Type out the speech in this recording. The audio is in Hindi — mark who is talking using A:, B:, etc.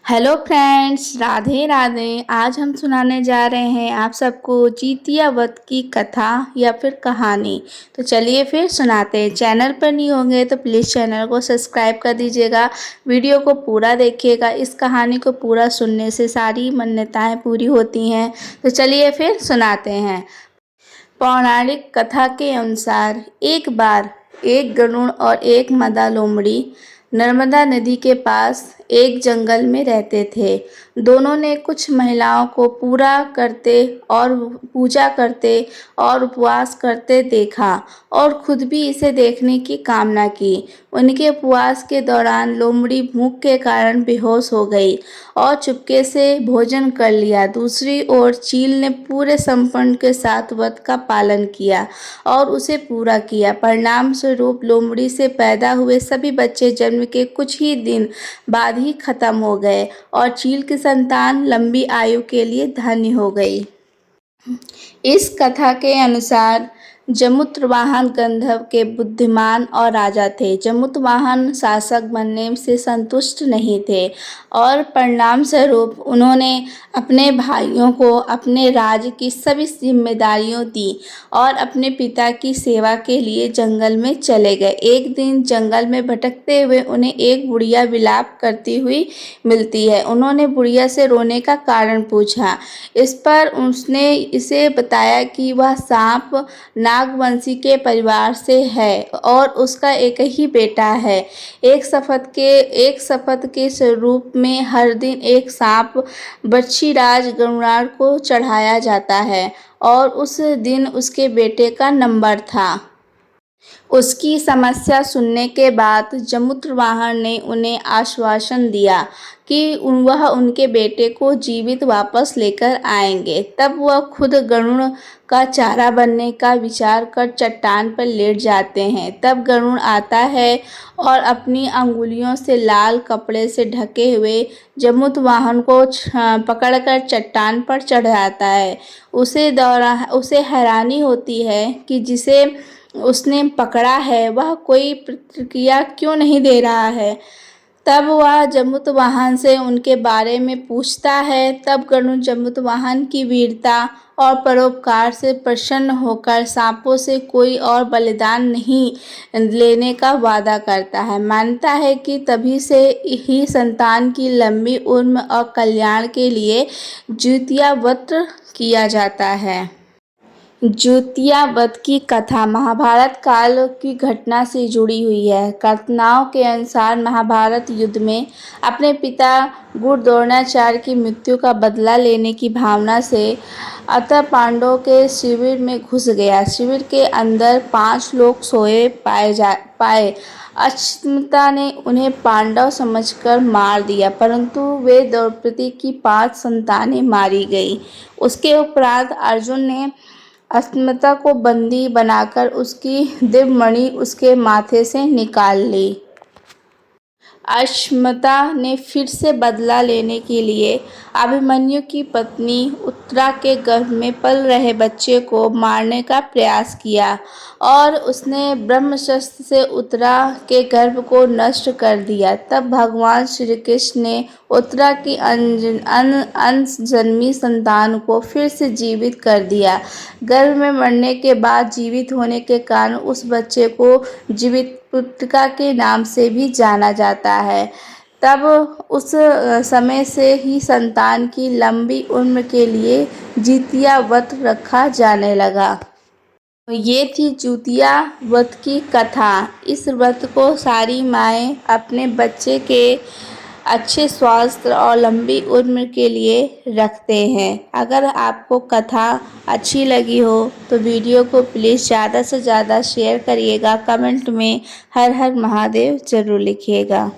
A: Hello friends, Radhe Radhe. आज हम सुनाने जा रहे हैं आप सबको जितिया व्रत की कथा या फिर कहानी। तो चलिए फिर सुनाते हैं। चैनल पर नहीं होंगे तो प्लीज़ चैनल को सब्सक्राइब कर दीजिएगा, वीडियो को पूरा देखिएगा। इस कहानी को पूरा सुनने से सारी मन्नताएं पूरी होती हैं। तो चलिए फिर सुनाते हैं। पौराणिक कथा के अनुसार एक बार एक गरुड़ और एक मदा लोमड़ी नर्मदा नदी के पास एक जंगल में रहते थे। दोनों ने कुछ महिलाओं को पूजा करते और उपवास करते देखा और खुद भी इसे देखने की कामना की। उनके उपवास के दौरान लोमड़ी भूख के कारण बेहोश हो गई और चुपके से भोजन कर लिया। दूसरी ओर चील ने पूरे समर्पण के साथ व्रत का पालन किया और उसे पूरा किया। परिणाम स्वरूप लोमड़ी से पैदा हुए सभी बच्चे जन्म के कुछ ही दिन बाद ही खत्म हो गए और चील की संतान लंबी आयु के लिए धन्य हो गई। इस कथा के अनुसार जमुत्रवाहन गंधर्व के बुद्धिमान और राजा थे। जमुत्रवाहन शासक बनने से संतुष्ट नहीं थे और परिणाम स्वरूप उन्होंने अपने भाइयों को अपने राज्य की सभी जिम्मेदारियां दी और अपने पिता की सेवा के लिए जंगल में चले गए। एक दिन जंगल में भटकते हुए उन्हें एक बुढ़िया विलाप करती हुई मिलती है। उन्होंने बुढ़िया से रोने का कारण पूछा। इस पर उसने इसे बताया कि वह सांप नागवंशी के परिवार से है और उसका एक ही बेटा है। एक शपथ के स्वरूप में हर दिन एक सांप बक्षीराज गरुड़ को चढ़ाया जाता है और उस दिन उसके बेटे का नंबर था। उसकी समस्या सुनने के बाद जमुत्रवाहन ने उन्हें आश्वासन दिया कि वह उनके बेटे को जीवित वापस लेकर आएंगे। तब वह खुद गरुड़ का चारा बनने का विचार कर चट्टान पर लेट जाते हैं। तब गरुड़ आता है और अपनी अंगुलियों से लाल कपड़े से ढके हुए जमुत्रवाहन को पकड़कर चट्टान पर चढ़ जाता है। उसे हैरानी होती है कि जिसे उसने पकड़ा है वह कोई प्रतिक्रिया क्यों नहीं दे रहा है। तब वह जमुत्रवाहन से उनके बारे में पूछता है। तब गरुड़ जमुत्रवाहन की वीरता और परोपकार से प्रसन्न होकर सांपों से कोई और बलिदान नहीं लेने का वादा करता है। मानता है कि तभी से ही संतान की लंबी उम्र और कल्याण के लिए जितिया व्रत किया जाता है। जितिया व्रत की कथा महाभारत काल की घटना से जुड़ी हुई है। कथाओं के अनुसार महाभारत युद्ध में अपने पिता गुरु द्रोणाचार्य की मृत्यु का बदला लेने की भावना से अतः पांडवों के शिविर में घुस गया। शिविर के अंदर 5 लोग सोए पाए। अश्वत्थामा ने उन्हें पांडव समझकर मार दिया, परंतु वे द्रौपदी की 5 संतानें मारी गई। उसके उपरांत अर्जुन ने अश्वत्थामा को बंदी बनाकर उसकी दिव्य मणि उसके माथे से निकाल ली। अश्वत्थामा ने फिर से बदला लेने के लिए अभिमन्यु की पत्नी उत्तरा के गर्भ में पल रहे बच्चे को मारने का प्रयास किया और उसने ब्रह्मास्त्र से उत्तरा के गर्भ को नष्ट कर दिया। तब भगवान श्री कृष्ण ने उत्तरा की अनजन्मी संतान को फिर से जीवित कर दिया। गर्भ में मरने के बाद जीवित होने के कारण उस बच्चे को जीवितपुत्रिका के नाम से भी जाना जाता है। तब उस समय से ही संतान की लंबी उम्र के लिए जितिया व्रत रखा जाने लगा। ये थी जितिया व्रत की कथा। इस व्रत को सारी माएँ अपने बच्चे के अच्छे स्वास्थ्य और लंबी उम्र के लिए रखते हैं। अगर आपको कथा अच्छी लगी हो तो वीडियो को प्लीज़ ज़्यादा से ज़्यादा शेयर करिएगा। कमेंट में हर हर महादेव ज़रूर लिखिएगा।